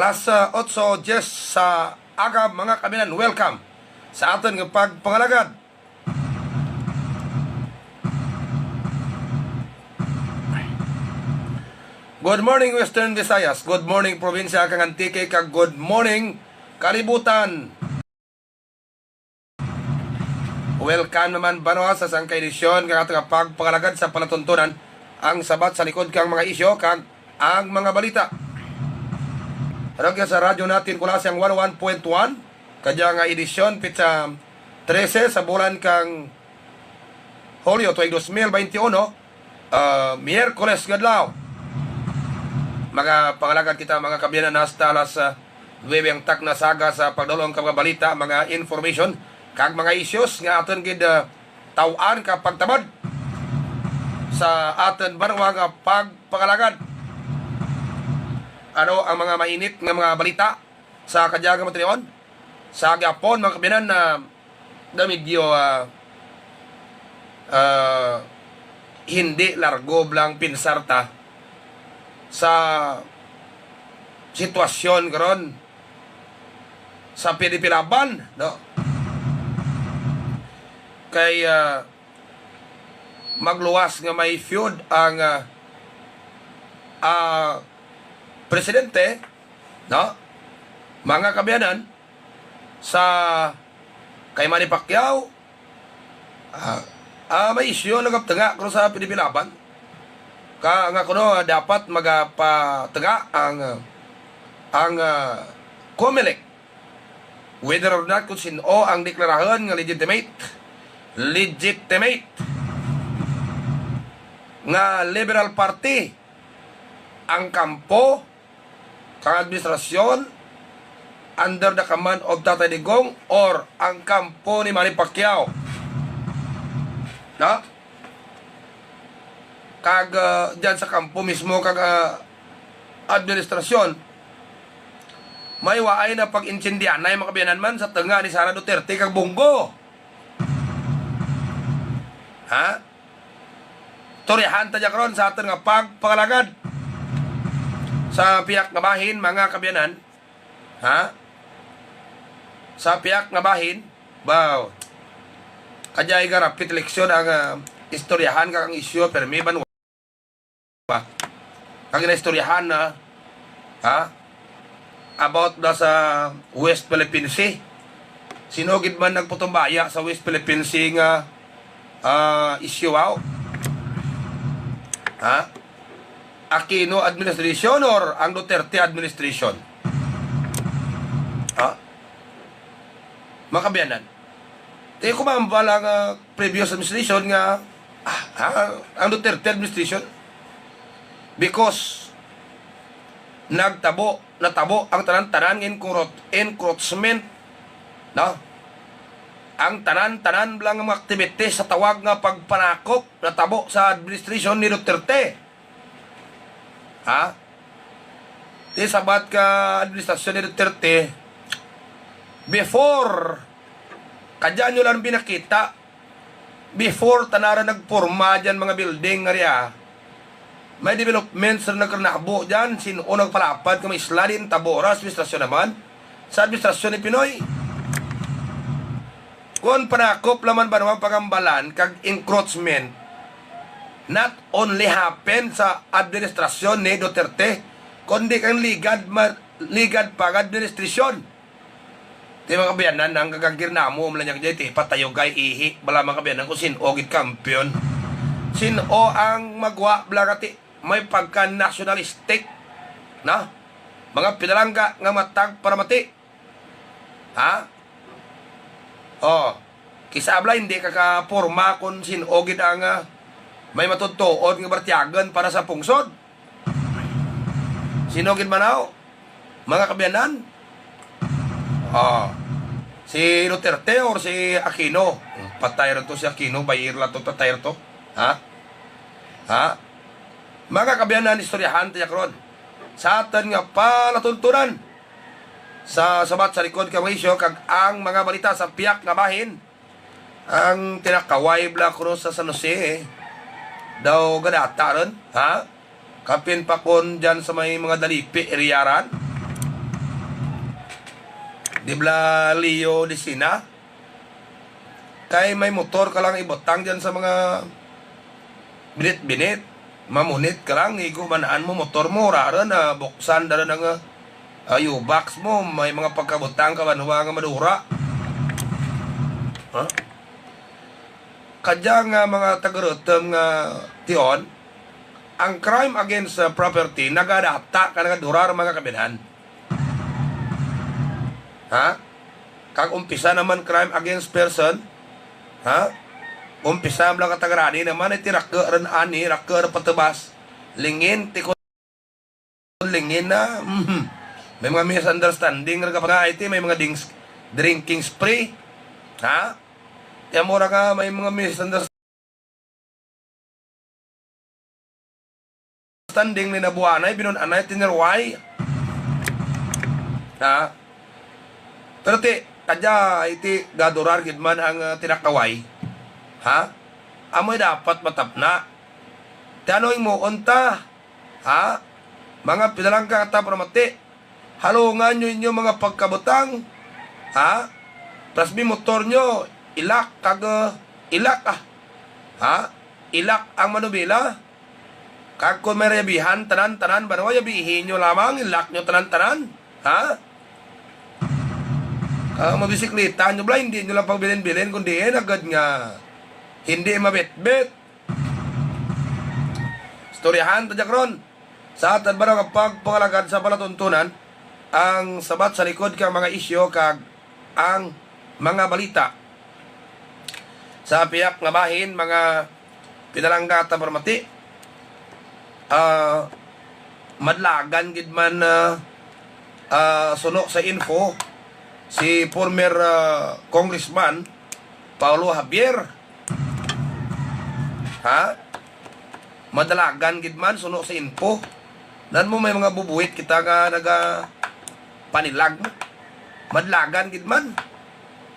Alas 8:10 sa aga mga kaminan. Welcome sa aton nga pagpangalagad. Good morning Western Visayas. Good morning probinsya kang Antique. Kag good morning kalibutan. Welcome naman Banwa sa sangka edisyon kang atong pagpangalagad sa palatuntunan ang sabat sa likod kang mga isyo kag ang mga balita. Ragya sa radyo natin kula siyang 101.1 kadya nga edisyon pitsa 13 sa bulan kang Hulyo tuig 2021 Miyerkules gadlaw. Mga pangalagad kita mga kabiyanan hasta alas 9 ang tak na saga sa pagdulong kang mga balita, mga information kag mga issues nga aton gid tawan ka pagtabad sa aton banwa nga pagpangalagad. Ano ang mga mainit nga mga balita sa kadyaga matriyon sa gapon mga kabiyanan na medyo hindi largo blang pinsarta sa sitwasyon karon sa Pilipilaban, no? Kay magluwas nga may feud ang presidente, no? Mga kabiyanan sa kay Manny Pacquiao, may isyu nagaptanga kung sa Pilipilaban. Nga kuno dapat magapatanga ang COMELEC whether or not kung sino ang deklarahon nga legitimate nga Liberal Party ang kampo kang administrasyon under the command of Tatay Digong or ang kampo ni Manny Pacquiao, no? Kag dyan sa kampo mismo kag administrasyon may waay na pag-insindihan na yung makabiyanan man sa tanga ni Sara Duterte kag Bongo, ha? Toryahan ta karon sa aton nga pagpangalagad sa piyak nga bahin mga kabiyanan, ha? Sa piyak nga bahin baw kajay nga rapid eleksyon ang istoryahan kang isyu permi ban ba kag istoryahan na ha about da sa West Philippine Sea. Sino gid man nagputumbaya sa West Philippine Sea nga issue wow, ha? Aquino administration or ang Duterte administration, ha? Makabiyanan di ko mambala nga previous administration nga ang Duterte administration because natabo ang tanan-tanan encroachment, no? Ang tanan-tanan lang ng activity sa tawag nga pagpanakop natabo sa administration ni Duterte, ha? Di sabat ka administrasyon ni Duterte before kadyan nyo lang binakita before tanara nagporma dyan mga building nga riya may developments na nagkarnabo dyan. Sino nagpalapad kung may isla din tabora sa administrasyon naman sa administrasyon ni Pinoy kung panakop laman ba naman pagambalan kag encroachment not only happen sa administrasyon ni Duterte kundi kang ligad pag administrasyon. Di mga kabiyanan ang gagagir na mo malanyag dyan patayo gay ihi bala mga kabiyanan kung sino gid kampiyon, sino ang magwa blagati may pagka nationalistic, na mga pinalangga nga matag para mati, ha? Kisabla hindi kakaporma kung sino gid ang may matutuod nga bartiyagan para sa pungsod. Sino gid manaw mga kabiyanan? Si Duterte or si Aquino? Patay to si Aquino, bayir la to patay to, ha? Mga kabiyanan istoryahan tayo karon sa aton nga palatuntunan sa sabat sa likod kang isyo kag ang mga balita sa piyak nga bahin ang tinakaway Black Cross sa San Jose daw gadata ron, ha? Kapin pa kon dyan sa may mga dalipi eriyaran, Di bla Leo di Sina. Kay may motor ka lang ibotang dyan sa mga binit-binit. Mamunit ka lang, igo manaan mo motor mo, rara na buksan dara na nga U-box mo, may mga pagkabutang ka banwa nga madura. Huh? Kadya nga mga tagarutom nga tion, ang crime against property nagadapta ka nga durar mga kabinan. Ha? Kag umpisa naman crime against person, ha? Umpisa lang katagrani naman ay tirakka rin ani, rakka rin patubas. Lingin, tikon lingin na, may mga misunderstanding rin kapag iti, may mga drinking spree. Ha? Kaya mura ka, may mga misunderstanding ni nabuanay, binunanay, tinirway. Ha? Pero ti, kadya iti gadurar gidman ang tinakaway. Ha? Amoy dapat matapna. Tianoy mo, unta. Ha? Mga pinalangka kata pramati. Halungan nyo inyo mga pagkabutang. Ha? Plus motor nyo, ilak kag ilak Ha? Ilak ang manubila. Kag kung may rebihan, tanan-tanan, banawa yabihin nyo lamang, ilak nyo tanan-tanan. Ha? Mabisiklita nyo bala, hindi nyo lang pagbilin-bilin, kundi agad nga hindi mabit-bit. Storyahan tadyak ron. Sa atad ba nga pagpangalagad sa palatuntunan, ang sabat sa likod kang mga isyo kag ang mga balita. Sa piyak nga bahin, mga pinalanggata permati, madlagan gid man suno sa info si former congressman Paulo Javier. Ha? Madalagan gid man suno sa info. Nan mo may mga bubuhit kita nga naga panilag mo. Madlagan gid man.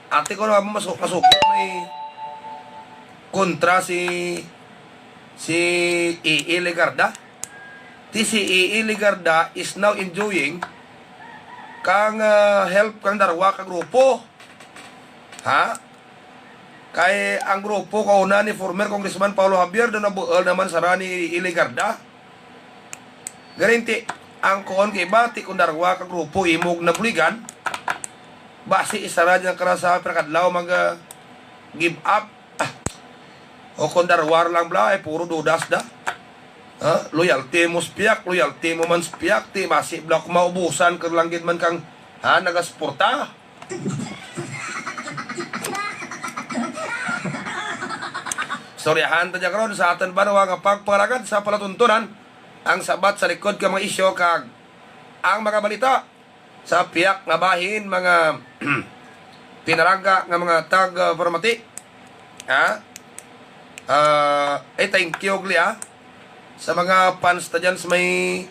Ate ko na masukit may kontra si E.E. Legarda. Si E.E. Legarda is now enjoying kang help kang darwa ka grupo. Ha? Kay ang grupo kauna ni former Congressman Paulo Javier doon nabuol naman sa Rani Iligarda. Garanti, ang koon kay bati kung darwa ka grupo imog na buligan, basi isara dyan karasa perkadlaw mag give up. O kung darwar lang bla, ay puro dudas da. Loyalty mo spiyak, loyalty mo man spiyak, ti basi bla kung maubusan kang langgit man kang nagasporta. Storyahan tadyak ron sa atin banwa nga pagpangalagad sa palatuntunan ang sabat sa likod ka mga isyo kag ang mga balita sa piyak nga bahin mga pinaraga nga mga tag-formati. Thank you Glia sa mga fans ta dyan sa may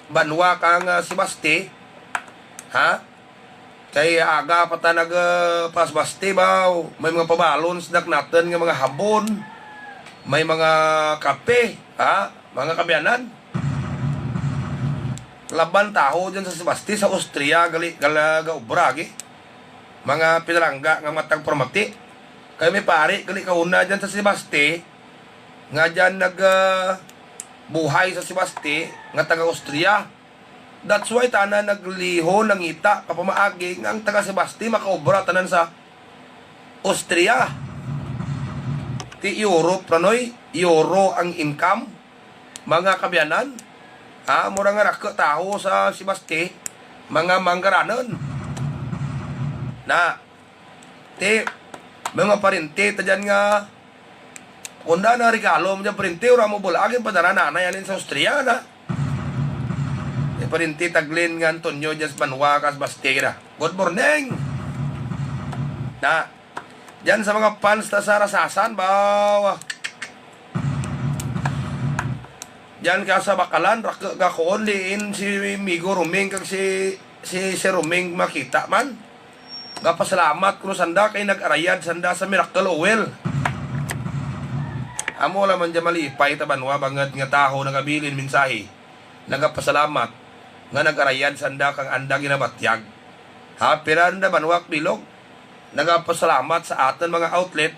banwa kang si Basti. Ha? Kay aga pa ta pas Basti baw may mga pabalons dak natin nga mga habon. May mga kape, mga kabiyanan. Laban taho dyan sa Sebasti, sa Austria, galaga ubragi. Mga pinalangga nga matang formati. Kaya may pari, gali kauna dyan sa Sebasti, nga dyan buhay sa Sebasti, nga taga Austria. That's why tanan nagliho ng ita, kapamaagi, nga ang taga Sebasti, makaubra tanan sa Austria. Ti Europe ranoy, euro ang income mga kabyanan. Mura nga raka taho sa Sebasti mga manggaranon. Na ti mga parinti ta dyan nga kunda na regalo mo dyan parinti ura mo bulagin padara nanay alin sa Austria na. Parinti taglin nga Antonio dyan sa Banwakas Basti na. Good morning. Na yan sa mga fans ta sa Rasasan, bawa. Yan ka sa Bakalan, gakaon liin si Migo Ruming kag si Ruming makita man. Gapasalamat kuno sanda kay nag-arayad sanda sa Miracle Oil. Amo laman dyan malipay tabanwa bangad nga taho nagabilin minsahi. Nagapasalamat nga nag-arayad sanda kang anda ginabatyag. Piranda Banwak Bilog, nagapasalamat sa aton mga outlet,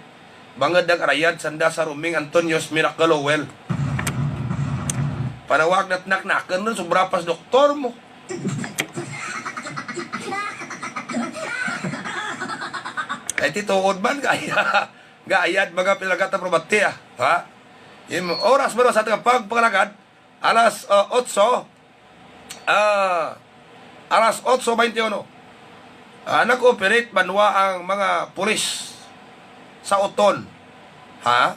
bangad ng arayad sanda sa ruming Antonios Miracle Well. Panawag na't naknakan nun, sobra pas doktor mo. Ay tituod man, gaayad mga pilagata probati, ha? Yung oras mo sa ating pagpangalagad, alas 8:21. Nag-operate banwa ang mga pulis sa Oton, ha?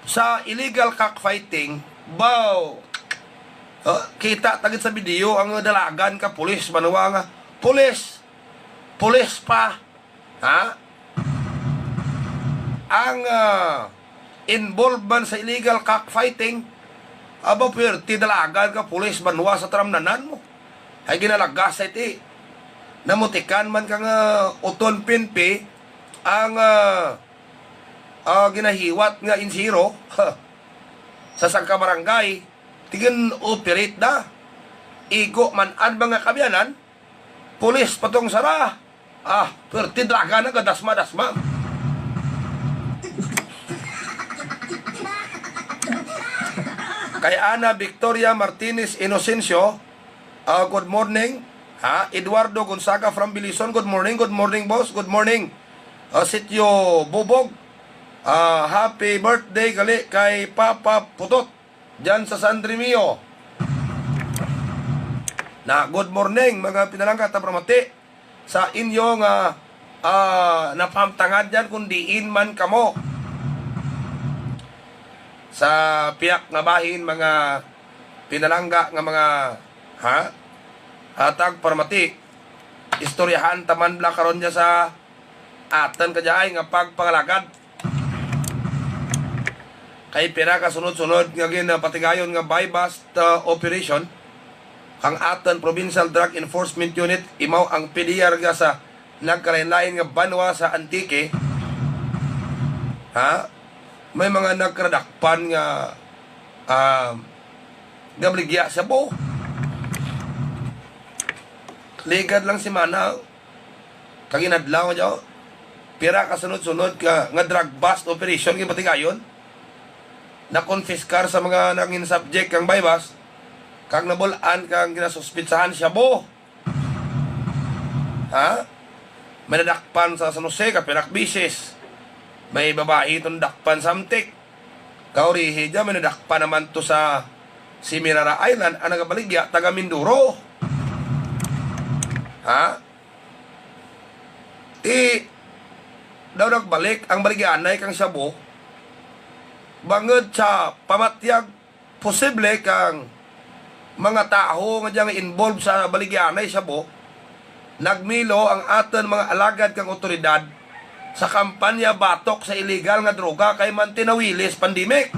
Sa illegal cockfighting, kita tagit sa video ang dalagan ka pulis banwa nga pulis pa, ha? Ang involvement sa illegal cockfighting, perti dalagan ka pulis banwa sa tramnanan mo. Ay ginalagas iti. Namutikan man kang Oton Pinpi ang ginahiwat nga insiro sa sangka barangay, tigin operate na. Igo man an mga kabyanan, pulis patong sara. Perti dalagan na kadasma-dasma. Kay Ana Victoria Martinez Inocencio, good morning. Eduardo Gonzaga from Bilison, good morning boss, good morning. Sityo Bubog, happy birthday gali kay Papa Putot dyan sa San Remio. Good morning mga pinalangka tapramati sa inyong napamtangad dyan kundi man kamo sa piyak nga bahin mga pinalangga nga mga hatag parmati istoryahan taman bla karon niya sa atan kadyaay nga pagpangalagad kay pira ka sunod-sunod nga patigayon nga buy-bust operation kang atan Provincial Drug Enforcement Unit imaw ang PDR nga sa nagkalain-lain nga banwa sa Antique, may mga nagkradakpan nga gabligya sa bo. Ligad lang si Mana kaginadlaw niya pira ka sunod-sunod nga drug bust operation nga patigayon na konfiskar sa mga nangin subject kang buy-bust kang nabulan kang ginasuspitsahan siya bo. May nadakpan sa San Jose ka pinak bisis. May babae itong dakpan sa Amtik. Kaurihi dyan, may nadakpan naman to sa Simirara Island, ang nagabaligya, taga Mindoro. Daw nagbalik, ang baligyanay kang Sabo, bangod sa pamatyag, posible kang mga tao nga dyan involved sa baligyanay Sabo, nagmilo ang aton mga alagad kang otoridad sa kampanya batok sa illegal nga droga kay man tinawilis pandemic.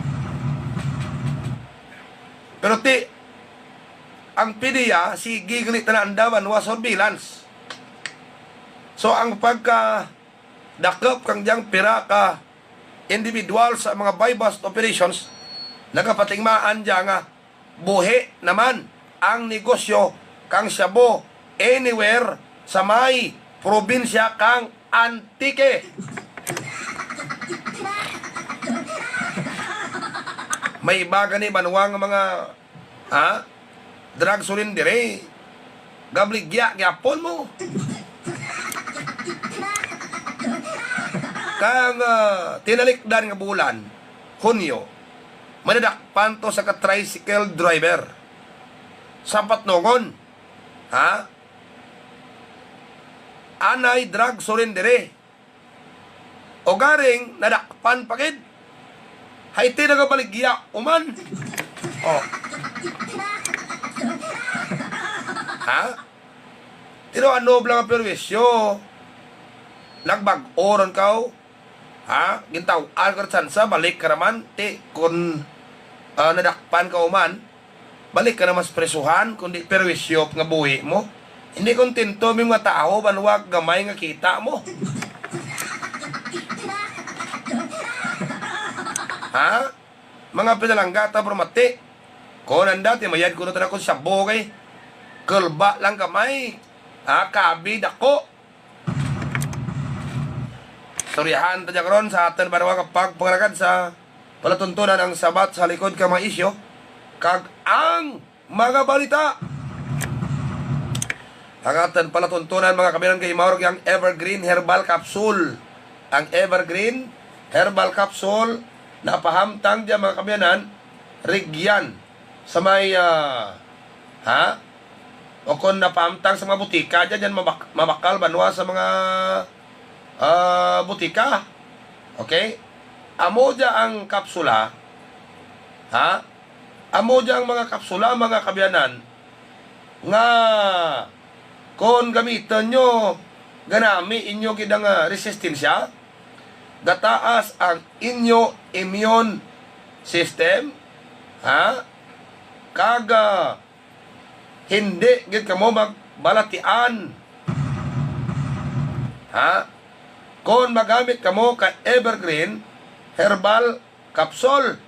Pero ang PDEA si gigalit na andaman was surveillance. So ang pagka dakop kang diyang pira ka individual sa mga buy-bust operations, nagapatingmaan diya nga buhi naman ang negosyo kang Sabo anywhere sa may probinsya kang Antique. May iba gani banwang mga drug surrendere gabligya gyapon mo kang tinalikdan nga bulan Hunyo manadakpan to sa ka-tricycle driver sa Patnongon anay drug surrendere o garing nadakpan pagid haiti nagabaligya uman tino ano blang ang perwisyo nagbag-oron kaw gintaw sa balik ka naman kung nadakpan ka uman balik ka naman sa presuhan kundi perwisyo nga buhi mo. Hindi kontento may mga tao, banwag gamay nga kita mo. Mga pinalanggata permati. Kung nanda, timayad ko na tanakon sa bogay. Kalba lang gamay. Kabid ako. Storyahan tadya karon sa aton banwa kapag pangalagad sa palatuntunan ang sabat sa likod ka mga isyo kag ang mga balita. Ang aton palatuntunan mga kabinan kay maurog ang Evergreen Herbal Capsule. Ang Evergreen Herbal Capsule na pahamtang dyan mga kabiyanan rigyan sa may o kung napahamtang sa mga butika dyan mabakal banwa sa mga butika. Okay? Amo dyan ang kapsula. Amo dyan ang mga kapsula mga kabiyanan nga kung gamitan nyo ganami inyo kidang resistensya gataas ang inyo immune system kaga hindi gid kamo magbalatian kung magamit kamo ka Evergreen Herbal Capsule.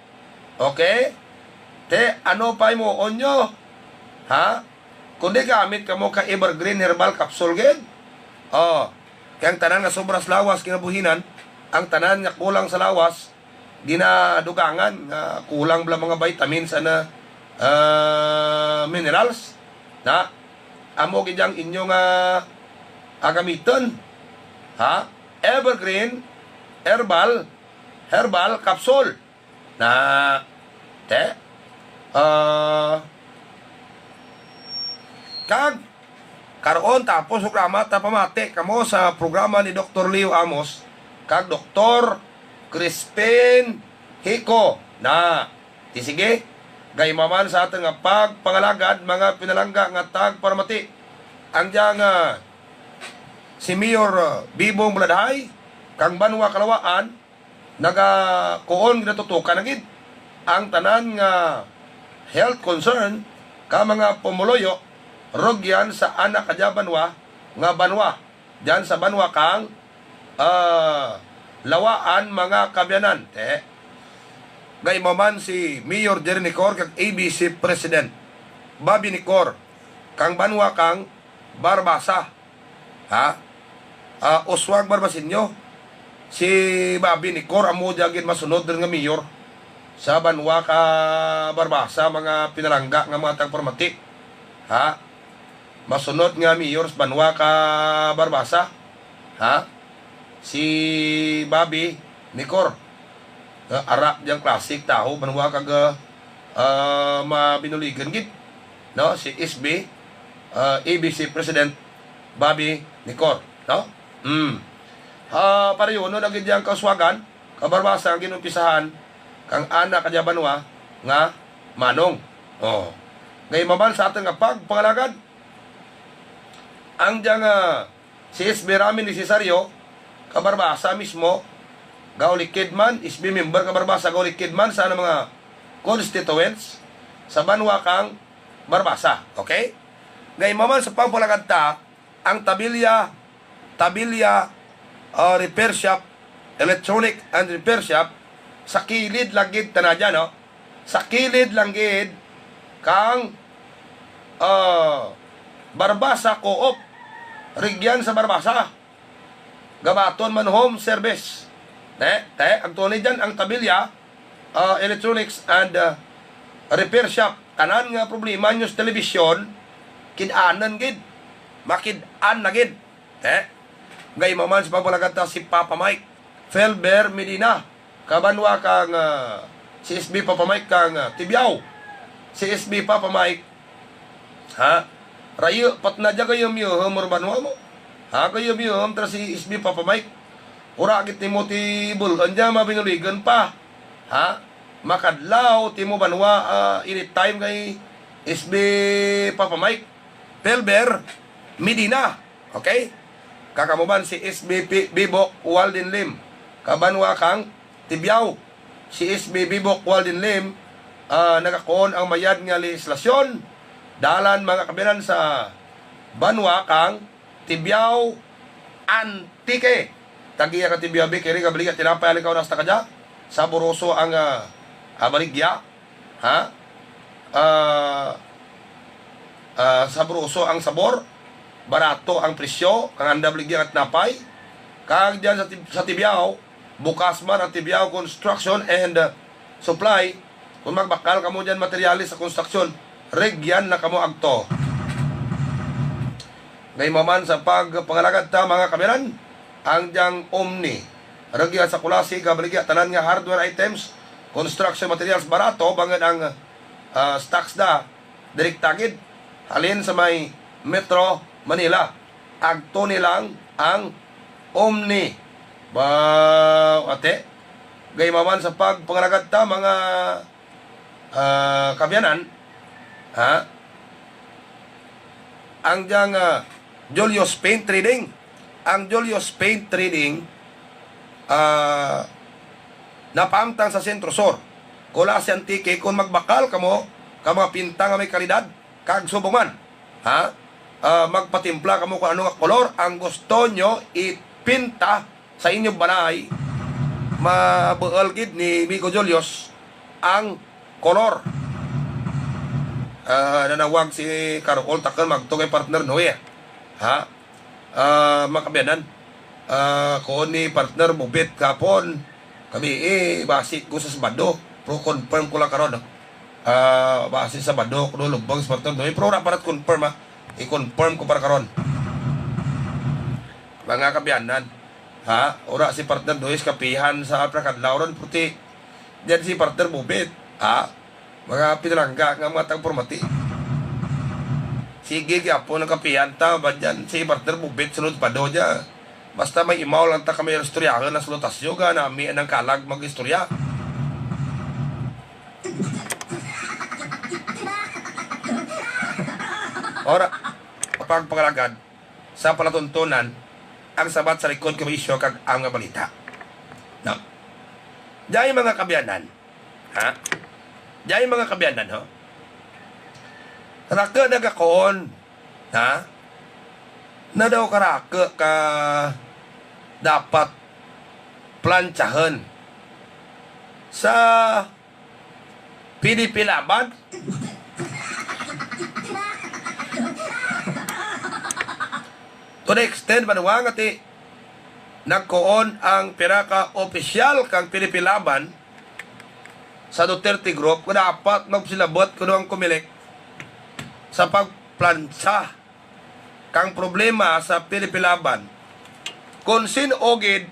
Okay? Ano pa mo onyo kundi gamit ka mo ka Evergreen Herbal Capsule gid. Kaya ang tanan nga sobras lawas kinabuhinan, ang tanan nga kulang sa lawas, ginadugangan nga kulang bala mga vitamins na minerals na amo gid ang inyo nga agamiton. Evergreen Herbal Capsule na kag karoon tapos programa tapamate kamo sa programa ni Dr. Leo Amos kag Dr. Crispin Hico na sige gaymaman sa ating nga pagpangalagad mga pinalangga nga tagparamati ang diyang si Mayor Bibong Bladhay kang Banwa Kalawaan nagakuon ginatutukan na gid ang tanan nga health concern ka mga pumuloyo rogyan sa anak kadya banwa nga banwa diyan sa banwa kang lawaan mga kabyanan gaymaman si Mayor Jerry Nicor kag ABC President Bobby Nicor kang banwa kang Barbasa Uswag Barbasinyo si Bobby Nicor amo jagin masunod rin nga mayor sa banwa ka Barbasa mga pinalangga nga mga tagpormati masunod nga mayor sa banwa ka Barbasa si Bobby Nicor ara diyang classic tao banwa kag mabinuligan gid no si SB ABC President Bobby Nicor no para yun no nagid diyang kauswagan ka Barbasa ang ginumpisahan kang anak kadya banwa nga manong ngay maman sa ating nga pagpangalagad ang diyang si SB Ramin ni Cesario Kabarbasa mismo gaulikid man SB member Kabarbasa gaulikid man sa mga constituents sa banwa kang Barbasa. Okay? Ngay maman sa pagpangalagad ta ang Tabilya repair shop, electronic and repair shop sa kilid lang gid tanadya no sa kilid lang gid kang Barbasa Co-op rigyan sa Barbasa gabaton man home service ang tunay dyan ang Tabilya electronics and repair shop tanan nga problema nyo sa telebisyon kid-anan gid makid-an na gid gay maman sa pagbalagata si Papa Mike Felber Medina kabanwa kang si SB Papa Mike kang Tibiao si SB Papa Mike rayo patna dyan kayo humor banwa mo kayo tra si SB Papa Mike ura git nimo ti bulkan dyan mabinuligan pa makadlaw ti mo banwa anytime kay SB Papa Mike Felber Medina. Okay? Kakamuban si SB Bibok Walden Lim kabanwa kang Tibiao si SB Bibok Walden Lim nagakuon ang mayad nga legislasyon dalan mga kabinan sa banwa kang Tibiao Antique tagiya ka Tibiao kiri kabliga tinapay alikaw nasta kadya sa Boroso ang baligya sa Boroso ang sabor barato ang presyo, kang anda bligyan at napay. Kag diyan sa Tibiao, bukas man ang Tibiao Construction and Supply. Kung magbakal kamo diyan materialis sa construction, regyan na kamo agto. Ngayon maman sa pagpangalagad ta mga kameran, ang diyang Omni. Regyan sa kulasi, kabaligya, tanan nga hardware items, construction materials barato, bangan ang stocks na direktagid. Halin sa may Metro Manila, agto nilang ang Omni. Ate, ngayon maman sa pagpangalagad ta mga kabyanan, ang diyang Julius Paint Trading. Ang Julius Paint Trading napaamtang sa Sentro Sur. Kula si Antique, kung magbakal kamo ka mga pinta nga may kalidad, kag subuman, magpatimpla kamo kung ano nga kolor ang gusto nyo ipinta sa inyong balay, mabualgid ni Migo Julius ang kolor. Nanawag si Carol Takal magtugay partner Noe. Makabianan, kung ni partner Bubit kapon, kami basi ko sa Sabado, pro confirm ko lang karon. Basi sa Sabado, kung lubang sa partner Noe, pro raparat confirm i-confirm ko para karon. Mga kabianan, ora si partner Noe kapihan sa Prakadlauron puti. Diyan si partner Bubit, mga pinarangga nga mga tagpormati. Sige po ng kapiyanta ba dyan si partner Bubit sunod pa do dyan. Basta may imaw lang ta kami istoryahan na salutasyo ga nami ang kalag mag-istorya. Ora, kapag pangalagad sa palatuntunan ang sabat sa likod kami isyo kag ang nga balita. No? Diyan mga kabiyanan, Diyan mga kabiyanan, Raka na kakoon, na daw karaka ka dapat plantsahan sa PDP Laban. To the extent, manuwang ati, nagkoon ang pinaka-opisyal kang PDP Laban sa Duterte Group, kung dapat magsilabot kung ang kumilik sa pagplansa kang problema sa PDP Laban. Kung sinogid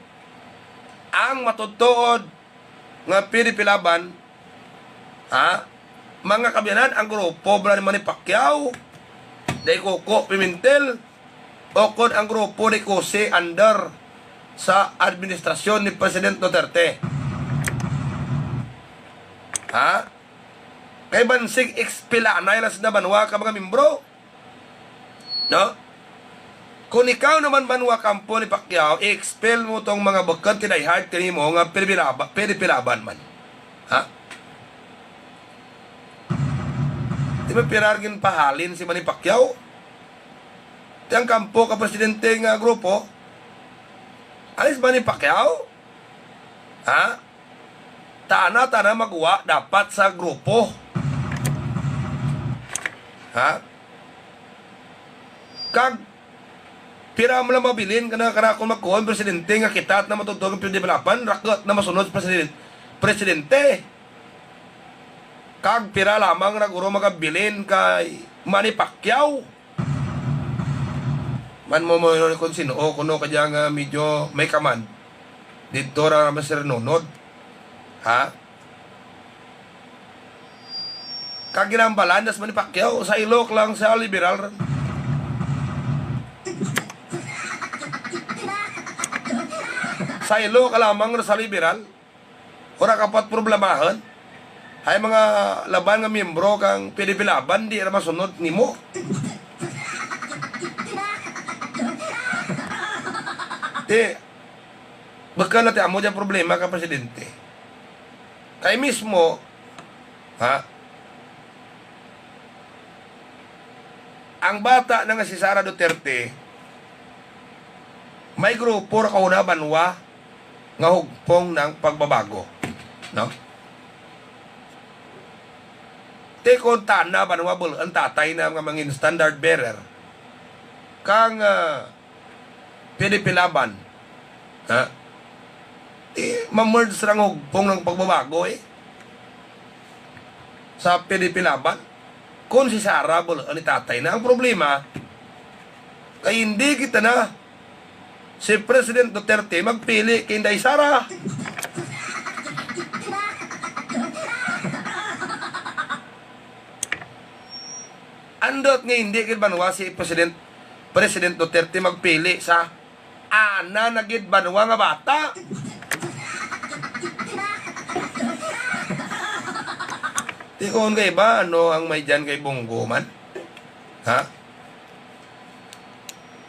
ang matutuod nga PDP Laban, mga kabyanan, ang grupo bala ni Manny Pacquiao, day Coco Pimentel, o kung ang grupo ni Jose under sa administrasyon ni President Duterte. Kay bansig expilanay las na banwa ka mga membro. No? Kung ikaw naman banwa kampo ni Pacquiao, i-expel mo tong mga bakad tinayhard kini mo nga pinipilaban man. Di ba pirargin pahalin si Manny Pacquiao? Tiyang kampo ka presidente nga grupo, alis Manny Pacquiao? Tana magawa dapat sa grupo. Kag pira mo lang mabilin kana kung magkuhan presidente nga kita at na matutog ang pinadibalapan, rakot na masunod sa presidente. Kag pira lamang naguro magabilin kay Manny Pacquiao. Man mo kung sino o kuno kaya nga medyo may kaman dito ra masir nunod. Kag ginambalan das Manny Pacquiao sa ilok lang sa liberal. Sa ilok lamang sa liberal. Ora kapat problemahan. Ay mga laban nga miyembro kang PDP Laban di ra masunod nimo. Baka natin amo dyan problema ka presidente. Kaya mismo, ang bata na nga si Sara Duterte, may grupo ra kauna banwa nga hugpong ng pagbabago. No? Kung tana banwa ang tatay na mga mangin standard bearer, kang PDP Laban, ha? Ma-merge rang hugpong ng pagbabago sa PDP Laban. Kung si Sara ni tatay na, ang problema kay hindi kita na si President Duterte magpili kay Inday Sara. Andot nga hindi kid banwa si President Duterte magpili sa ana na gid banwa nga bata. Tikon kay ba ano ang may dyan kay Bongo man? Ha?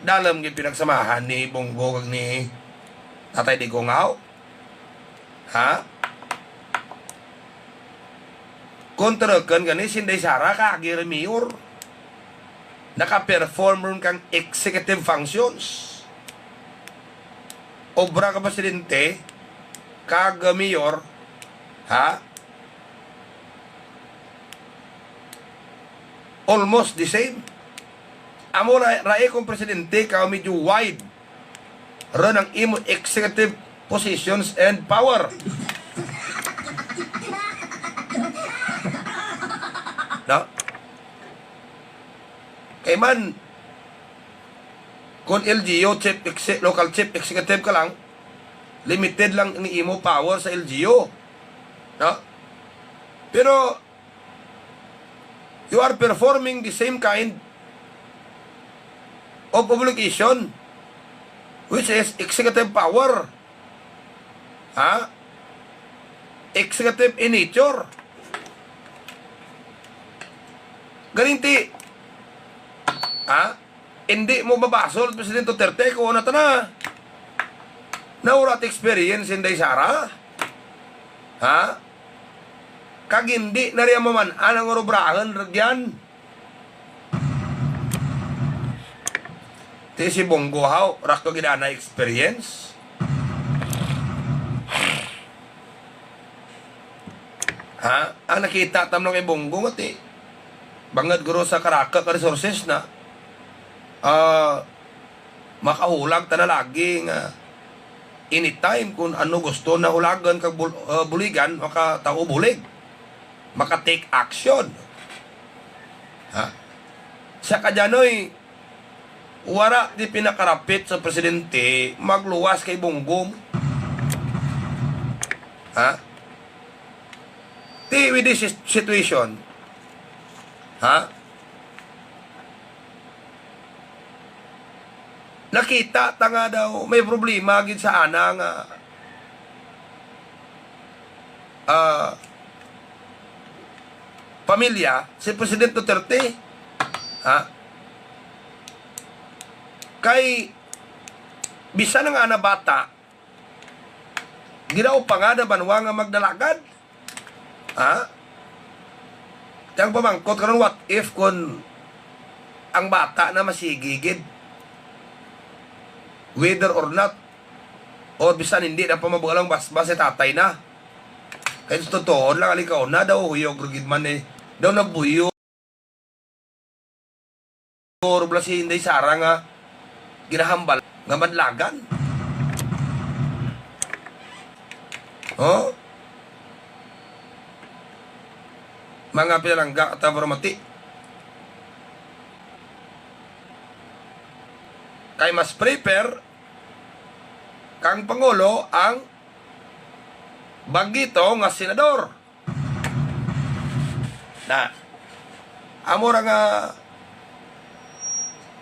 Dalam gid pinagsamahan ni Bongo kag ni Tatay Digongao. Ha? Kontrakan gani si Inday Sara kagir mayor. Naka-perform ron kang executive functions. Obra ka presidente, kag mayor, ha? Almost the same. Amo rae kong presidente ka medyo wide ron ang imo executive positions and power. No? Kay man kung LGU local chief executive ka lang, limited lang ni imo power sa LGU. No? Pero you are performing the same kind of obligation, which is executive power. Ha? Executive in nature. Ganinti. Ha? Hindi mo mabasol President Duterte kung ano na. Naurat experience Inday Sara. Ha? Kag hindi na riyan maman anang obrahan ragyan. Ti si Bongo haw rakto gidana experience. Ha? Ang nakita tam kay Bongo ngati. Bangad guro sa Karaka ka resources na. Makahulag ta na lagi nga anytime kung ano gusto na hulagan kag buligan makatao bulig, maka-take action. Ha? Sa kadanoy wara di pinakarapit sa presidente magluwas kay Bonggong. Ha? Ti with this situation, ha? Nakita ta nga daw may problema gid sa ana nga pamilya si President Duterte. Ha? Kay bisan nga ana bata ginaw pa nga na banwa nga magdalagad. Ha? Tiyang pamangkot karon what if kun ang bata na masigigid, whether or not, o bisan hindi na pa mabugalang basbas si tatay na. Kaya sa totoo lang alikaw na daw huyog rugid man daw nabuyo or bla si Inday Sara nga ginahambal nga madlagan. Oh? Mga pinalangga at mati. Kay mas prepare kang Pangulo ang bagito nga senador. Na amora nga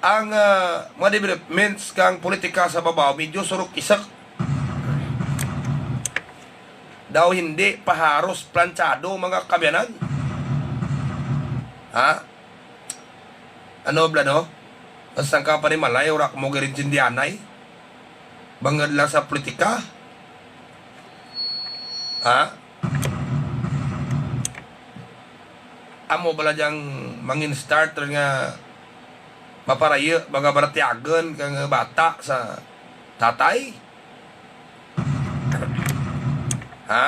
ang mga developments kang politika sa babaw medyo surok isak. Daw hindi paharos planchado mga kabyanan. Ha? Ano bla no? Asang ka pa rin malay, orak mo garin sindianay. Bangad lang sa politika. Ha? Amo bala diyang mangin starter nga maparayo, mga baratiagan kang bata sa tatay. Ha?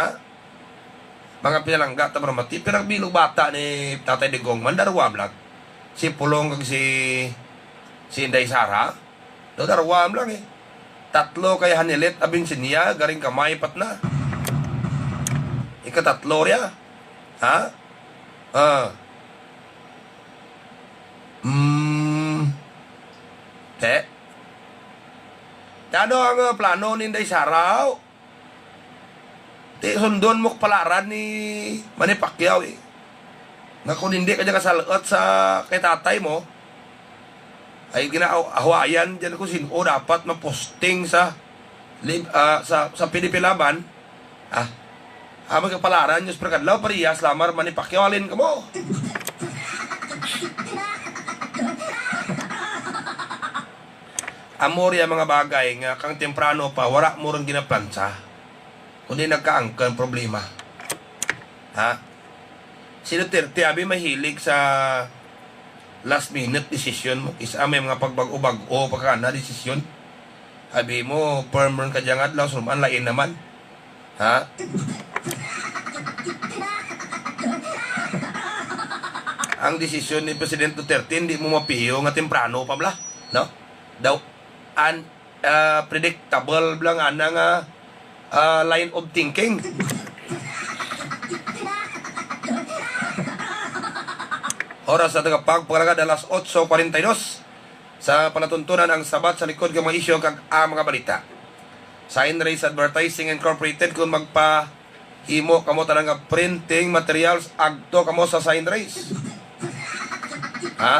Mga pinalangga ta mati, pinagbilog bata ni Tatay Digong man darwa blag. Si Pulong kag si Si Inday Sara, no, darwam lang eh. Tatlo kay Hanilet abing sinya, garing kamay pat na. Ikatatlo riya. Ha? Ah. Te. Ano ang plano ni Inday Sara? Ti sundon mo palaran ni Manny Pacquiao eh. Nga kung hindi ka dyan kasalot sa kay tatay mo, ay ginaahawayan dyan kung sino dapat maposting sa PDP Laban. Magkapalaran yung Spragadlaw, parehas lamar Manny Pacquiao, alin ka mo. Amor ya mga bagay nga kang temprano pa, wala mo rin ginaplansa. Kundi nagkaangkan problema. Ha? Si Duterte, abi mahilig sa last minute decision mo. Isa may mga pagbago-bago pagka na desisyon. Abi mo, permanent ka dyan at lang, suruman lain naman. Ha? Ang desisyon ni Presidente Duterte, hindi mo mapiyo nga temprano pa bla. No? Daw, predictable blang anang line of thinking. Oras sa tagapagpagalaga alas 8:42 sa panatuntunan ang sabat sa likod ng mga isyo kag mga balita. Sign Race Advertising Incorporated kung magpahimo kamo tanang printing materials agto kamo sa Sign Race. Ha?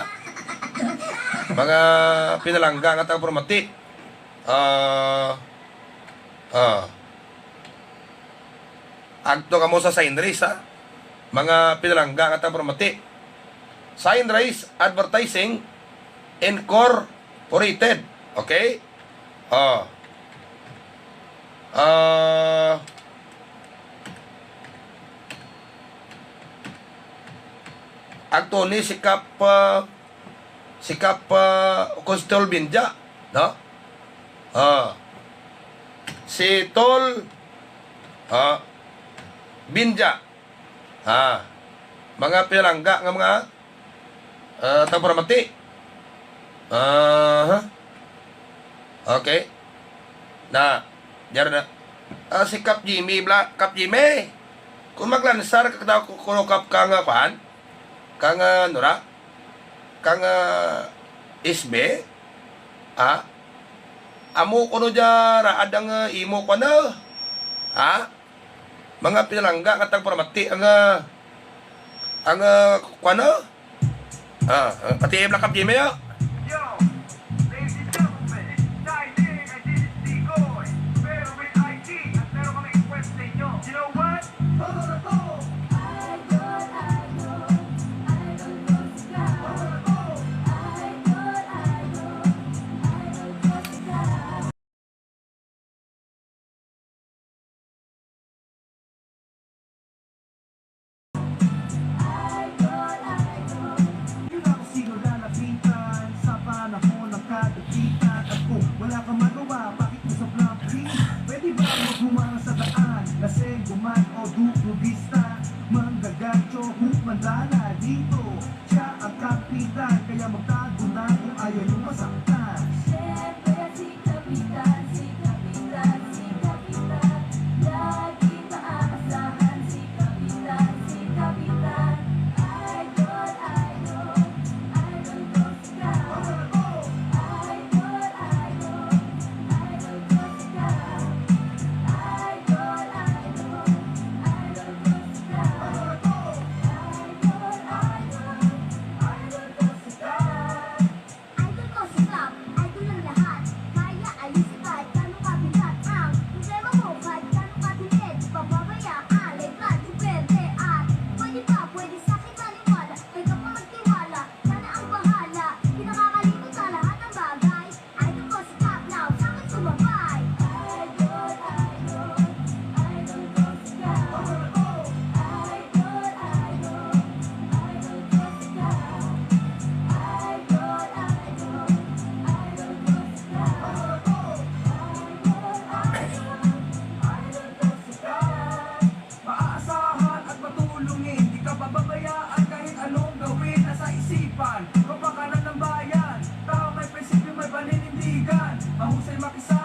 Mga pinalangga nga tang promati. Agto kamo sa Sign Race ha. Mga pinalangga nga tang promati. Sign Race Advertising Incorporated. Okay? Agto ni sikap Constol Binja, no? Si Tol Binja. Mga pinalangga nga mga taparamati. Okay. Na, diyan na. Si Kap Jimmy, Kap Jimmy. Kung maglansar ka daw kuno kap ka nga pan, ka nga nura, ka nga isbe, amo kuno dyan, adang imo ko na, mga pinalangga katang paramati, ang kuano, pati ibla Kap Jimmy, Yo, ladies and gentlemen, it's Dining and this is Decoy. Pero with IT, at meron kami request sa inyo. You know what? Todo na todo! Yun ang sino lalapitan. mahusay makisama.